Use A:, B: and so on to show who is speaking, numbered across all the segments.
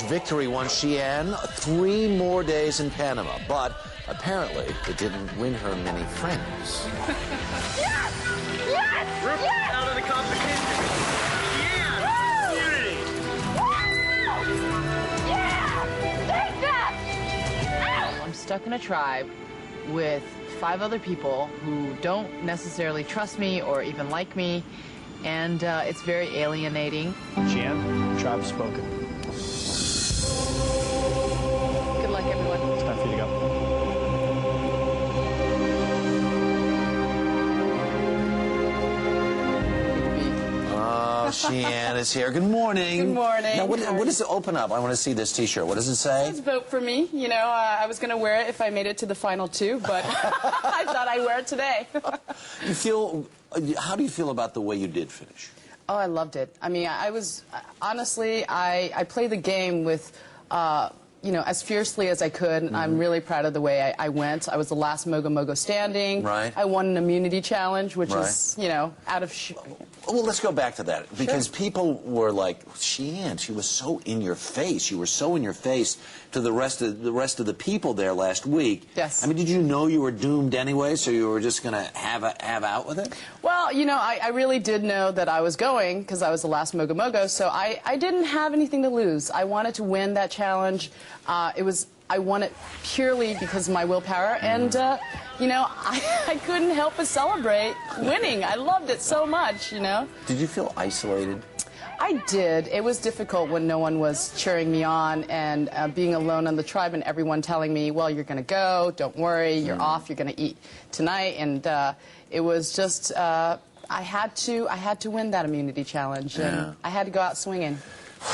A: Victory won Xi'an 3 more days in Panama, but apparently it didn't win her many friends.
B: Yes! Yes!
C: Rip
B: Yes!
C: out of the competition. Xi'an, unity.
B: Yeah! Take that!
D: I'm stuck in a tribe with 5 other people who don't necessarily trust me or even like me, and it's very alienating.
E: Xi'an, tribe spoken.
D: Good luck, everyone.
E: It's time for you to go.
A: Xi'an is here. Good morning.
F: Good morning.
A: Now, what does it open up? I want to see this T-shirt. What does it say?
F: Just vote for me. You know, I was going to wear it if I made it to the final 2, but I thought I'd wear it today.
A: How do you feel about the way you did finish?
F: Oh, I loved it. I mean, honestly, I played the game with, you know, as fiercely as I could. Mm-hmm. I'm really proud of the way I went. I was the last Mogo Mogo standing.
A: Right.
F: I won an immunity challenge, which is, you know, out of...
A: Well, let's go back to that, because
F: Sure.
A: people were like, Xi'an, she was so in your face. You were so in your face to the rest of the people there last week.
F: Yes.
A: I mean, did you know you were doomed anyway, so you were just going to have out with it?
F: Well, you know, I really did know that I was going, because I was the last Mogo Mogo, so I didn't have anything to lose. I wanted to win that challenge. I won it purely because of my willpower, and, you know, I couldn't help but celebrate winning. I loved it so much, you know.
A: Did you feel isolated?
F: I did. It was difficult when no one was cheering me on, and being alone on the tribe and everyone telling me, well, you're going to go, don't worry, you're off, you're going to eat tonight, and it was just, I had to win that immunity challenge, and I had to go out swinging.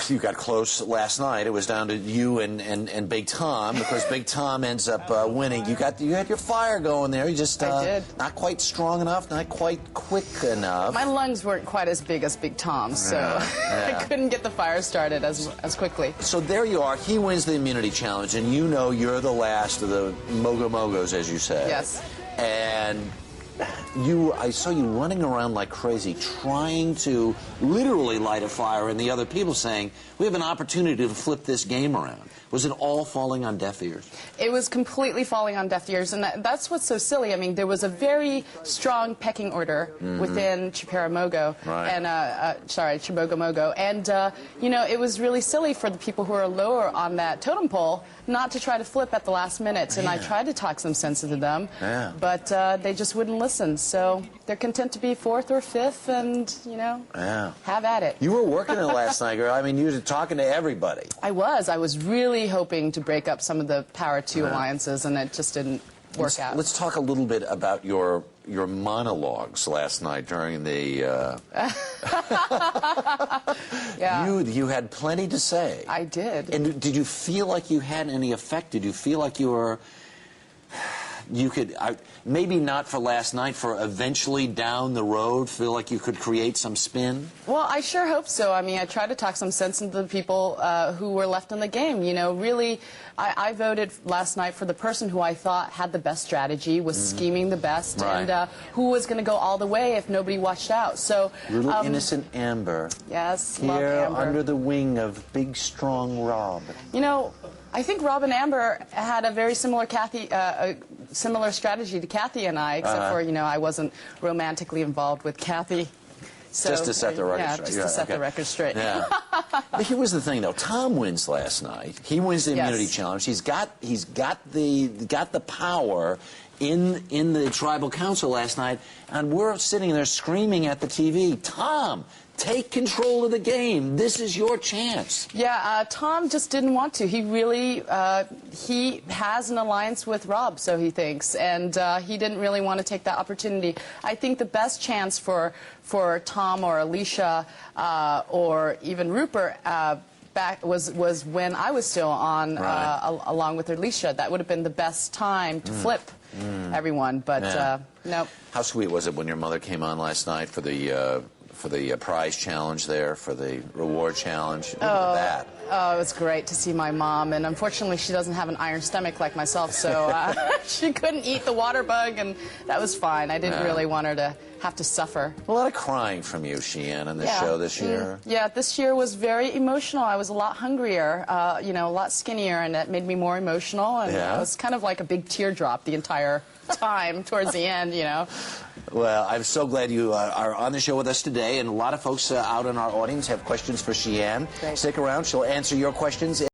A: You got close last night. It was down to you and Big Tom. Of course, Big Tom ends up winning. You had your fire going there. You just
F: I did.
A: Not quite strong enough, not quite quick enough.
F: My lungs weren't quite as big as Big Tom's, so I couldn't get the fire started as quickly.
A: So there you are. He wins the immunity challenge, and you know you're the last of the Mogo Mogos, as you say.
F: Yes.
A: And I saw you running around like crazy, trying to literally light a fire, and the other people saying, we have an opportunity to flip this game around. Was it all falling on deaf ears?
F: It was completely falling on deaf ears, and that's what's so silly. I mean, there was a very strong pecking order within Chiparamogo, and Chibogo Mogo, and you know, it was really silly for the people who are lower on that totem pole not to try to flip at the last minute. And I tried to talk some sense into them, but they just wouldn't listen. So they're content to be 4th or 5th, and you know, have at it.
A: You were working it last night, girl. I mean, you were talking to everybody.
F: I was really hoping to break up some of the Power 2 alliances, and it just didn't work out.
A: Let's talk a little bit about your monologues last night during the... You had plenty to say.
F: I did.
A: And did you feel like you had any effect? Did you feel like you could, maybe not for last night, for eventually down the road, feel like you could create some spin?
F: Well, I sure hope so. I mean, I tried to talk some sense into the people who were left in the game. You know, really, I voted last night for the person who I thought had the best strategy, was scheming the best, and who was going to go all the way if nobody watched out. So,
A: little innocent Amber.
F: Yes,
A: here
F: love Amber.
A: Under the wing of big, strong Rob.
F: You know, I think Rob and Amber had a very similar similar strategy to Kathy and I, except for, you know, I wasn't romantically involved with Kathy. So,
A: just to set the record straight.
F: Just to set the record straight.
A: Yeah. But here was the thing, though. Tom wins last night. He wins the immunity challenge. He's got the power in the tribal council last night, and we're sitting there screaming at the TV, Tom, take control of the game. This is your chance.
F: Yeah, Tom just didn't want to. He really, he has an alliance with Rob, so he thinks, and he didn't really want to take that opportunity. I think the best chance for Tom or Alicia or even Rupert was when I was still on, along with Alicia. That would have been the best time to flip everyone, but nope.
A: How sweet was it when your mother came on last night for the prize challenge there, for the reward challenge? Look at that.
F: Oh, it was great to see my mom, and unfortunately she doesn't have an iron stomach like myself, so she couldn't eat the water bug, and that was fine. I didn't really want her to have to suffer.
A: A lot of crying from you, Sheehan, on this show this year.
F: Yeah, this year was very emotional. I was a lot hungrier, you know, a lot skinnier, and that made me more emotional. And it was kind of like a big teardrop the entire time towards the end, you know.
A: Well, I'm so glad you are on the show with us today, and a lot of folks out in our audience have questions for Sheehan. Stick around. She'll answer your questions.